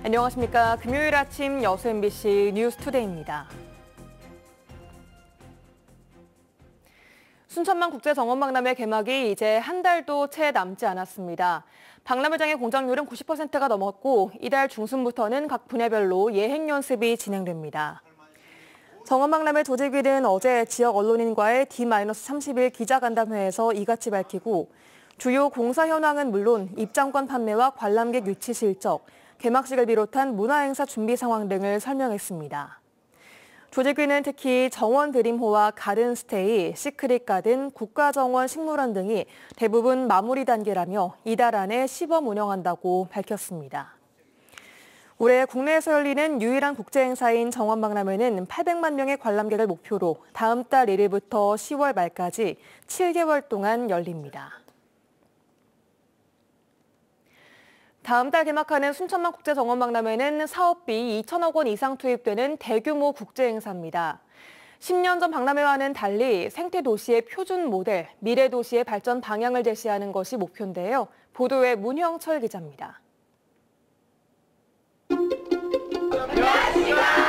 안녕하십니까. 금요일 아침 여수 MBC 뉴스투데이입니다. 순천만 국제정원박람회 개막이 이제 한 달도 채 남지 않았습니다. 박람회장의 공장률은 90%가 넘었고 이달 중순부터는 각 분야별로 예행 연습이 진행됩니다. 정원박람회 조직위는 어제 지역 언론인과의 D-30일 기자간담회에서 이같이 밝히고 주요 공사 현황은 물론 입장권 판매와 관람객 유치 실적, 개막식을 비롯한 문화행사 준비 상황 등을 설명했습니다. 조직위는 특히 정원 드림호와 가든스테이, 시크릿 가든, 국가정원 식물원 등이 대부분 마무리 단계라며 이달 안에 시범 운영한다고 밝혔습니다. 올해 국내에서 열리는 유일한 국제행사인 정원박람회는 800만 명의 관람객을 목표로 다음 달 1일부터 10월 말까지 7개월 동안 열립니다. 다음 달 개막하는 순천만 국제정원박람회는 사업비 2천억 원 이상 투입되는 대규모 국제행사입니다. 10년 전 박람회와는 달리 생태도시의 표준 모델, 미래도시의 발전 방향을 제시하는 것이 목표인데요. 보도에 문형철 기자입니다. 안녕하십니까.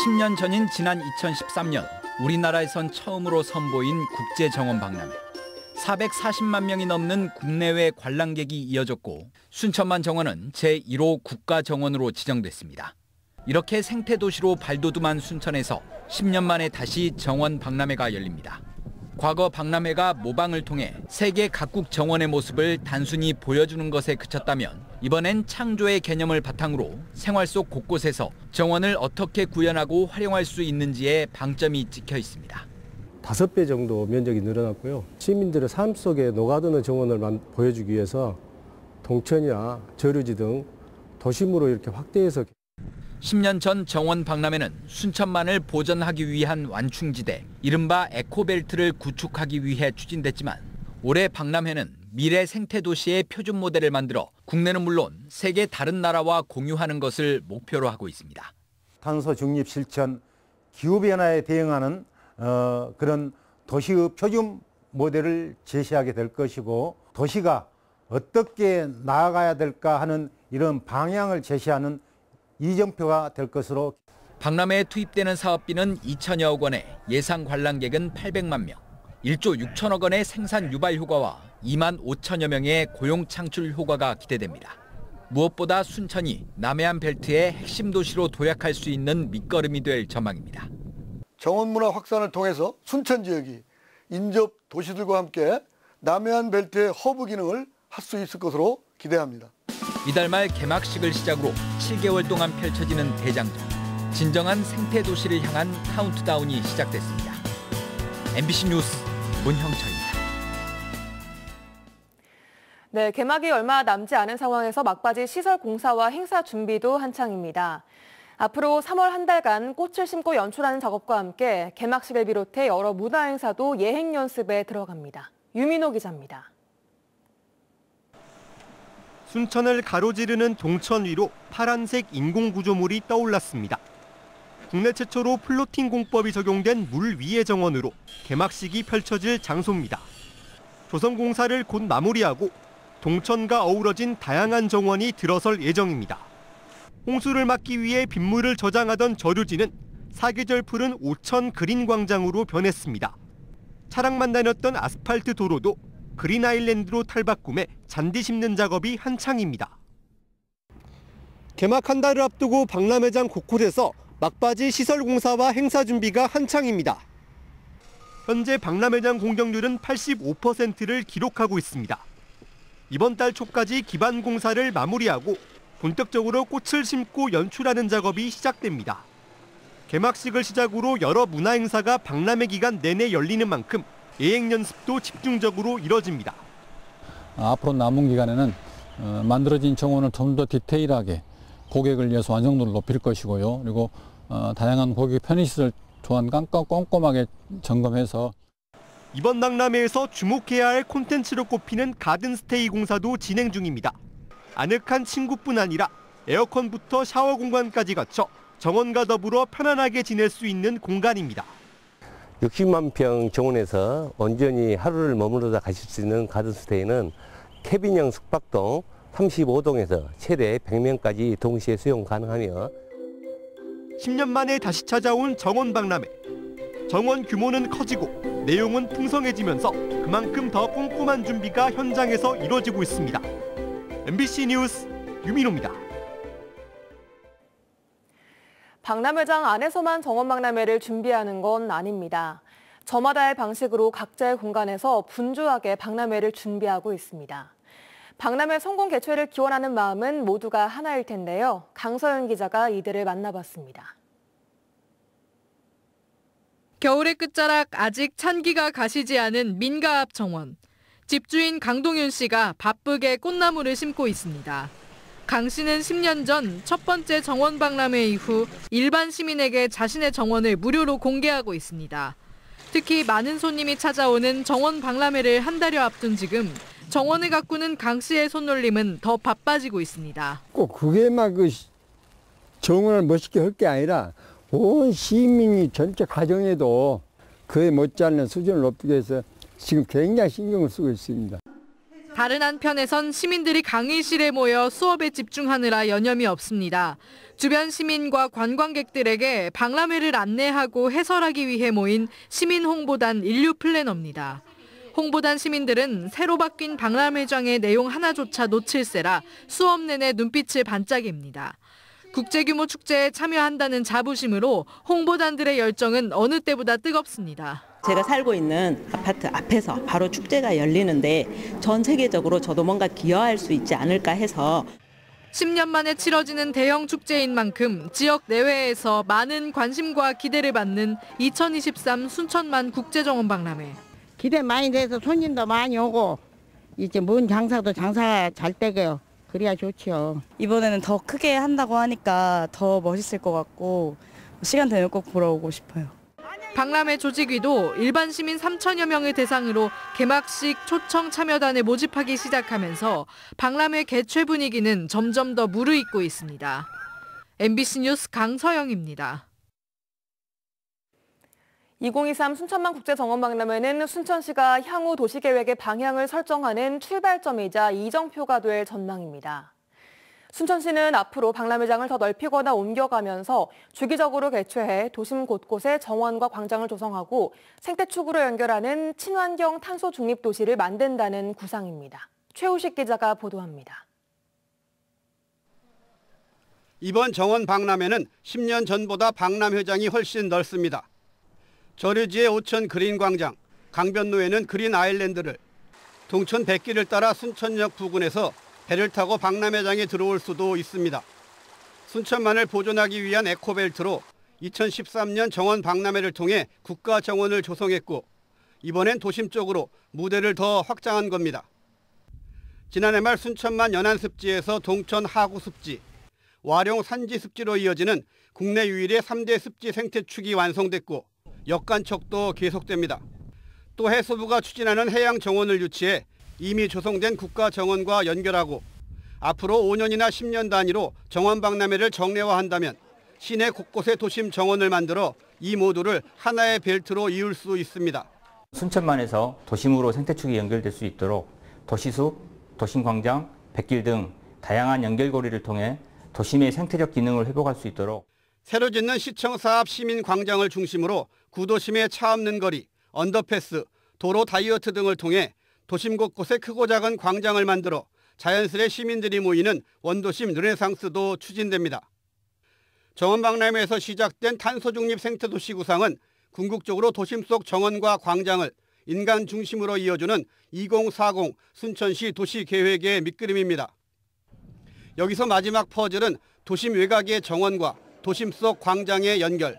10년 전인 지난 2013년 우리나라에선 처음으로 선보인 국제정원박람회. 440만 명이 넘는 국내외 관람객이 이어졌고 순천만 정원은 제1호 국가정원으로 지정됐습니다. 이렇게 생태도시로 발돋움한 순천에서 10년 만에 다시 정원박람회가 열립니다. 과거 박람회가 모방을 통해 세계 각국 정원의 모습을 단순히 보여주는 것에 그쳤다면 이번엔 창조의 개념을 바탕으로 생활 속 곳곳에서 정원을 어떻게 구현하고 활용할 수 있는지에 방점이 찍혀 있습니다. 5배 정도 면적이 늘어났고요. 시민들의 삶 속에 녹아드는 정원을 보여주기 위해서 동천이나 저류지 등 도심으로 이렇게 확대해서 10년 전 정원 박람회는 순천만을 보전하기 위한 완충지대, 이른바 에코벨트를 구축하기 위해 추진됐지만 올해 박람회는 미래 생태도시의 표준 모델을 만들어 국내는 물론 세계 다른 나라와 공유하는 것을 목표로 하고 있습니다. 탄소 중립 실천, 기후변화에 대응하는 그런 도시의 표준 모델을 제시하게 될 것이고 도시가 어떻게 나아가야 될까 하는 이런 방향을 제시하는 이정표가 될 것으로. 박람회에 투입되는 사업비는 2천여억 원에 예상 관람객은 800만 명, 1조 6천억 원의 생산 유발 효과와 2만 5천여 명의 고용 창출 효과가 기대됩니다. 무엇보다 순천이 남해안 벨트의 핵심 도시로 도약할 수 있는 밑거름이 될 전망입니다. 정원 문화 확산을 통해서 순천 지역이 인접 도시들과 함께 남해안 벨트의 허브 기능을 할 수 있을 것으로 기대합니다. 이달 말 개막식을 시작으로 7개월 동안 펼쳐지는 대장정. 진정한 생태도시를 향한 카운트다운이 시작됐습니다. MBC 뉴스 문형철입니다. 네, 개막이 얼마 남지 않은 상황에서 막바지 시설 공사와 행사 준비도 한창입니다. 앞으로 3월 한 달간 꽃을 심고 연출하는 작업과 함께 개막식을 비롯해 여러 문화 행사도 예행 연습에 들어갑니다. 유민호 기자입니다. 순천을 가로지르는 동천 위로 파란색 인공구조물이 떠올랐습니다. 국내 최초로 플로팅 공법이 적용된 물 위의 정원으로 개막식이 펼쳐질 장소입니다. 조성공사를 곧 마무리하고 동천과 어우러진 다양한 정원이 들어설 예정입니다. 홍수를 막기 위해 빗물을 저장하던 저류지는 사계절 푸른 오천 그린광장으로 변했습니다. 차량만 다녔던 아스팔트 도로도 그린 아일랜드로 탈바꿈해 잔디 심는 작업이 한창입니다. 개막 한 달을 앞두고 박람회장 곳곳에서 막바지 시설 공사와 행사 준비가 한창입니다. 현재 박람회장 공정률은 85%를 기록하고 있습니다. 이번 달 초까지 기반 공사를 마무리하고 본격적으로 꽃을 심고 연출하는 작업이 시작됩니다. 개막식을 시작으로 여러 문화 행사가 박람회 기간 내내 열리는 만큼 예행 연습도 집중적으로 이뤄집니다. 앞으로 남은 기간에는 만들어진 정원을 좀 더 디테일하게 고객을 위해서 완성도를 높일 것이고요. 그리고 다양한 고객 편의시설 또한 꼼꼼하게 점검해서 이번 박람회에서 주목해야 할 콘텐츠로 꼽히는 가든스테이 공사도 진행 중입니다. 아늑한 침구뿐 아니라 에어컨부터 샤워 공간까지 갖춰 정원과 더불어 편안하게 지낼 수 있는 공간입니다. 60만 평 정원에서 온전히 하루를 머무르다 가실 수 있는 가든스테이는 캐빈형 숙박동 35동에서 최대 100명까지 동시에 수용 가능하며 10년 만에 다시 찾아온 정원 박람회. 정원 규모는 커지고 내용은 풍성해지면서 그만큼 더 꼼꼼한 준비가 현장에서 이루어지고 있습니다. MBC 뉴스 유민호입니다. 박람회장 안에서만 정원 박람회를 준비하는 건 아닙니다. 저마다의 방식으로 각자의 공간에서 분주하게 박람회를 준비하고 있습니다. 박람회 성공 개최를 기원하는 마음은 모두가 하나일 텐데요. 강서연 기자가 이들을 만나봤습니다. 겨울의 끝자락 아직 찬기가 가시지 않은 민가 앞 정원. 집주인 강동윤 씨가 바쁘게 꽃나무를 심고 있습니다. 강 씨는 10년 전 첫 번째 정원 박람회 이후 일반 시민에게 자신의 정원을 무료로 공개하고 있습니다. 특히 많은 손님이 찾아오는 정원 박람회를 한 달여 앞둔 지금 정원을 가꾸는 강 씨의 손놀림은 더 바빠지고 있습니다. 꼭 그게 막 그 정원을 멋있게 할 게 아니라 온 시민이 전체 가정에도 그에 못지않는 수준을 높이기 위해서 지금 굉장히 신경을 쓰고 있습니다. 다른 한편에선 시민들이 강의실에 모여 수업에 집중하느라 여념이 없습니다. 주변 시민과 관광객들에게 박람회를 안내하고 해설하기 위해 모인 시민 홍보단 인류 플래너입니다. 홍보단 시민들은 새로 바뀐 박람회장의 내용 하나조차 놓칠세라 수업 내내 눈빛을 반짝입니다. 국제규모 축제에 참여한다는 자부심으로 홍보단들의 열정은 어느 때보다 뜨겁습니다. 제가 살고 있는 아파트 앞에서 바로 축제가 열리는데 전 세계적으로 저도 뭔가 기여할 수 있지 않을까 해서 10년 만에 치러지는 대형 축제인 만큼 지역 내외에서 많은 관심과 기대를 받는 2023 순천만 국제정원 박람회. 기대 많이 돼서 손님도 많이 오고 이제 뭔 장사도 장사가 잘 되고요. 그래야 좋죠. 이번에는 더 크게 한다고 하니까 더 멋있을 것 같고 시간 되면 꼭 보러 오고 싶어요. 박람회 조직위도 일반 시민 3천여 명을 대상으로 개막식 초청 참여단을 모집하기 시작하면서 박람회 개최 분위기는 점점 더 무르익고 있습니다. MBC 뉴스 강서영입니다. 2023 순천만 국제정원박람회는 순천시가 향후 도시계획의 방향을 설정하는 출발점이자 이정표가 될 전망입니다. 순천시는 앞으로 박람회장을 더 넓히거나 옮겨가면서 주기적으로 개최해 도심 곳곳에 정원과 광장을 조성하고 생태축으로 연결하는 친환경 탄소 중립 도시를 만든다는 구상입니다. 최우식 기자가 보도합니다. 이번 정원 박람회는 10년 전보다 박람회장이 훨씬 넓습니다. 저류지의 오천 그린 광장, 강변로에는 그린 아일랜드를, 동천 백길을 따라 순천역 부근에서 배를 타고 박람회장에 들어올 수도 있습니다. 순천만을 보존하기 위한 에코벨트로 2013년 정원 박람회를 통해 국가 정원을 조성했고 이번엔 도심 쪽으로 무대를 더 확장한 겁니다. 지난해 말 순천만 연안습지에서 동천 하구습지, 와룡 산지습지로 이어지는 국내 유일의 3대 습지 생태축이 완성됐고 역간척도 계속됩니다. 또 해수부가 추진하는 해양정원을 유치해 이미 조성된 국가정원과 연결하고 앞으로 5년이나 10년 단위로 정원박람회를 정례화한다면 시내 곳곳에 도심 정원을 만들어 이 모두를 하나의 벨트로 이을 수 있습니다. 순천만에서 도심으로 생태축이 연결될 수 있도록 도시숲, 도심광장, 백길 등 다양한 연결고리를 통해 도심의 생태적 기능을 회복할 수 있도록 새로 짓는 시청 사업 시민광장을 중심으로 구도심의 차 없는 거리, 언더패스, 도로 다이어트 등을 통해 도심 곳곳에 크고 작은 광장을 만들어 자연스레 시민들이 모이는 원도심 르네상스도 추진됩니다. 정원박람회에서 시작된 탄소중립 생태도시 구상은 궁극적으로 도심 속 정원과 광장을 인간 중심으로 이어주는 2040 순천시 도시계획의 밑그림입니다. 여기서 마지막 퍼즐은 도심 외곽의 정원과 도심 속 광장의 연결.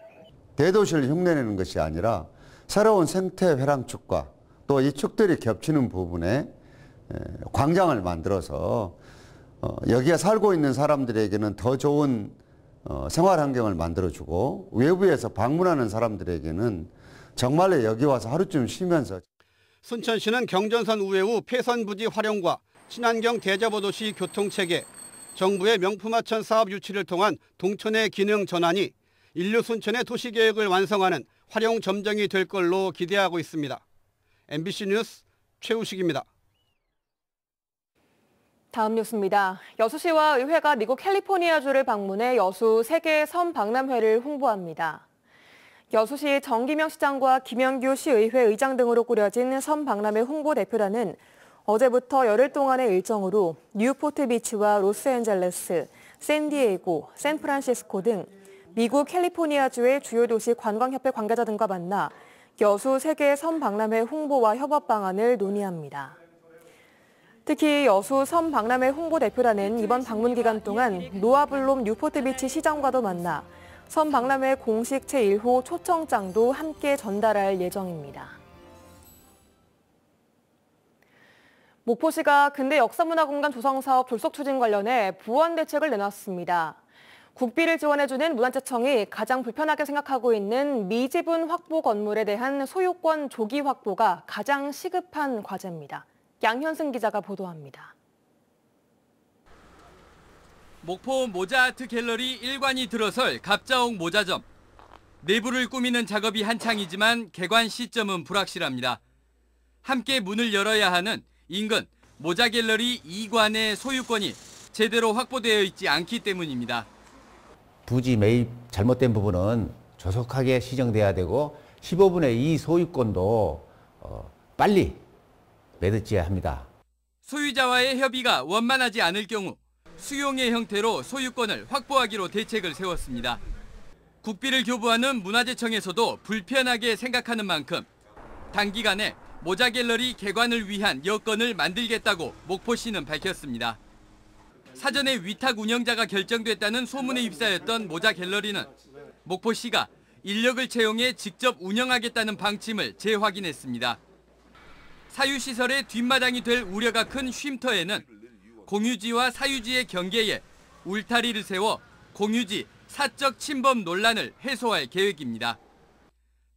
대도시를 흉내내는 것이 아니라 새로운 생태 회랑축과 또 이 축들이 겹치는 부분에 광장을 만들어서 여기에 살고 있는 사람들에게는 더 좋은 생활 환경을 만들어주고 외부에서 방문하는 사람들에게는 정말로 여기 와서 하루쯤 쉬면서 순천시는 경전선 우회 후 폐선 부지 활용과 친환경 대자보도시 교통체계, 정부의 명품하천 사업 유치를 통한 동천의 기능 전환이 인류 순천의 도시계획을 완성하는 활용 점정이 될 걸로 기대하고 있습니다. MBC 뉴스 최우식입니다. 다음 뉴스입니다. 여수시와 의회가 미국 캘리포니아주를 방문해 여수 세계 섬 박람회를 홍보합니다. 여수시 정기명 시장과 김영규 시의회 의장 등으로 꾸려진 섬 박람회 홍보 대표단은 어제부터 열흘 동안의 일정으로 뉴포트 비치와 로스앤젤레스, 샌디에이고, 샌프란시스코 등 미국 캘리포니아주의 주요 도시 관광협회 관계자 등과 만나 여수 세계 섬 박람회 홍보와 협업 방안을 논의합니다. 특히 여수 섬 박람회 홍보 대표단은 이번 방문 기간 동안 노아블롬 뉴포트 비치 시장과도 만나 섬 박람회 공식 제1호 초청장도 함께 전달할 예정입니다. 목포시가 근대 역사문화공간 조성사업 졸속 추진 관련해 보완 대책을 내놨습니다. 국비를 지원해주는 문화재청이 가장 불편하게 생각하고 있는 미지분 확보 건물에 대한 소유권 조기 확보가 가장 시급한 과제입니다. 양현승 기자가 보도합니다. 목포 모자아트 갤러리 1관이 들어설 갑자옥 모자점. 내부를 꾸미는 작업이 한창이지만 개관 시점은 불확실합니다. 함께 문을 열어야 하는 인근 모자 갤러리 2관의 소유권이 제대로 확보되어 있지 않기 때문입니다. 부지 매입 잘못된 부분은 조속하게 시정돼야 되고 15분의 2 소유권도 빨리 매듭지어야 합니다. 소유자와의 협의가 원만하지 않을 경우 수용의 형태로 소유권을 확보하기로 대책을 세웠습니다. 국비를 교부하는 문화재청에서도 불편하게 생각하는 만큼 단기간에 모자 갤러리 개관을 위한 여건을 만들겠다고 목포시는 밝혔습니다. 사전에 위탁 운영자가 결정됐다는 소문에 휩싸였던 모자 갤러리는 목포시가 인력을 채용해 직접 운영하겠다는 방침을 재확인했습니다. 사유시설의 뒷마당이 될 우려가 큰 쉼터에는 공유지와 사유지의 경계에 울타리를 세워 공유지 사적 침범 논란을 해소할 계획입니다.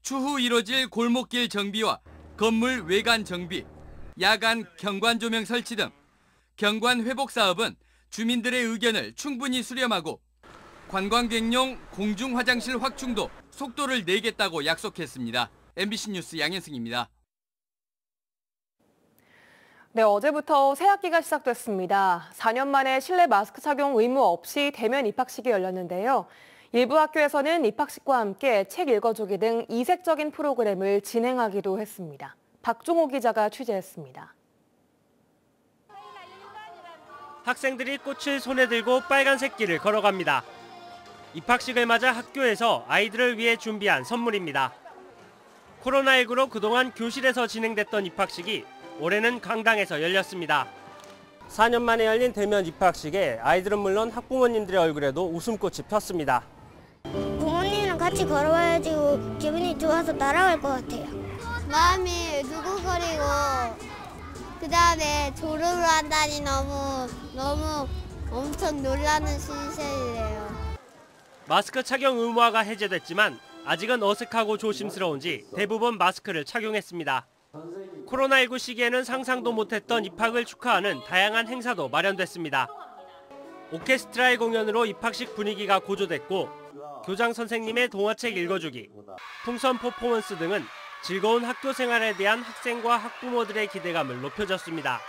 추후 이뤄질 골목길 정비와 건물 외관 정비, 야간 경관 조명 설치 등 경관 회복 사업은 주민들의 의견을 충분히 수렴하고 관광객용 공중 화장실 확충도 속도를 내겠다고 약속했습니다. MBC 뉴스 양현승입니다. 네, 어제부터 새학기가 시작됐습니다. 4년 만에 실내 마스크 착용 의무 없이 대면 입학식이 열렸는데요. 일부 학교에서는 입학식과 함께 책 읽어주기 등 이색적인 프로그램을 진행하기도 했습니다. 박종호 기자가 취재했습니다. 학생들이 꽃을 손에 들고 빨간색 길을 걸어갑니다. 입학식을 맞아 학교에서 아이들을 위해 준비한 선물입니다. 코로나19로 그동안 교실에서 진행됐던 입학식이 올해는 강당에서 열렸습니다. 4년 만에 열린 대면 입학식에 아이들은 물론 학부모님들의 얼굴에도 웃음꽃이 폈습니다. 부모님이랑 같이 걸어봐야지 기분이 좋아서 날아갈 것 같아요. 마음이 두근거리고 그다음에 졸업을 한다니 너무 엄청 놀라는 신세이래요. 마스크 착용 의무화가 해제됐지만 아직은 어색하고 조심스러운지 대부분 마스크를 착용했습니다. 코로나19 시기에는 상상도 못했던 입학을 축하하는 다양한 행사도 마련됐습니다. 오케스트라의 공연으로 입학식 분위기가 고조됐고 교장 선생님의 동화책 읽어주기, 풍선 퍼포먼스 등은 즐거운 학교 생활에 대한 학생과 학부모들의 기대감을 높여줬습니다.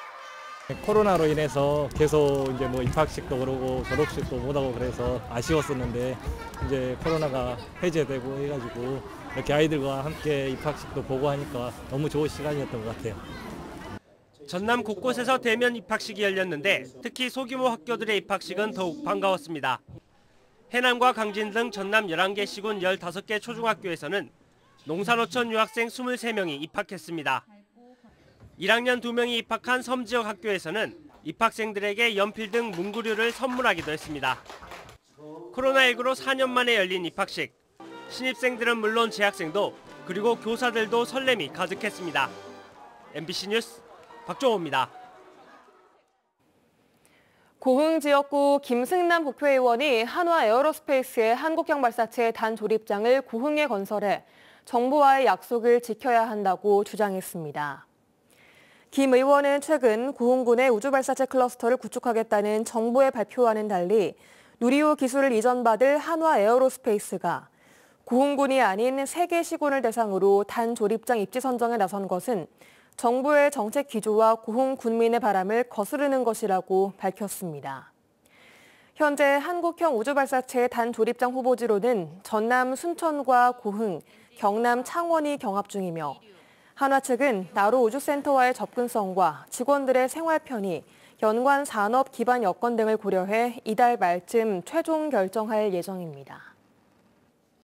코로나로 인해서 계속 이제 입학식도 그러고 졸업식도 못하고 그래서 아쉬웠었는데 이제 코로나가 해제되고 해가지고 이렇게 아이들과 함께 입학식도 보고 하니까 너무 좋은 시간이었던 것 같아요. 전남 곳곳에서 대면 입학식이 열렸는데 특히 소규모 학교들의 입학식은 더욱 반가웠습니다. 해남과 강진 등 전남 11개 시군 15개 초중학교에서는 농산어촌 유학생 23명이 입학했습니다. 1학년 2명이 입학한 섬 지역 학교에서는 입학생들에게 연필 등 문구류를 선물하기도 했습니다. 코로나19로 4년 만에 열린 입학식. 신입생들은 물론 재학생도 그리고 교사들도 설렘이 가득했습니다. MBC 뉴스 박종호입니다. 고흥 지역구 김승남 국회의원이 한화 에어로스페이스의 한국형 발사체 단조립장을 고흥에 건설해 정부와의 약속을 지켜야 한다고 주장했습니다. 김 의원은 최근 고흥군의 우주발사체 클러스터를 구축하겠다는 정부의 발표와는 달리 누리호 기술을 이전받을 한화 에어로스페이스가 고흥군이 아닌 세개 시군을 대상으로 단조립장 입지 선정에 나선 것은 정부의 정책 기조와 고흥 군민의 바람을 거스르는 것이라고 밝혔습니다. 현재 한국형 우주발사체 단조립장 후보지로는 전남 순천과 고흥, 경남 창원이 경합 중이며 한화 측은 나로 우주센터와의 접근성과 직원들의 생활 편의, 연관 산업 기반 여건 등을 고려해 이달 말쯤 최종 결정할 예정입니다.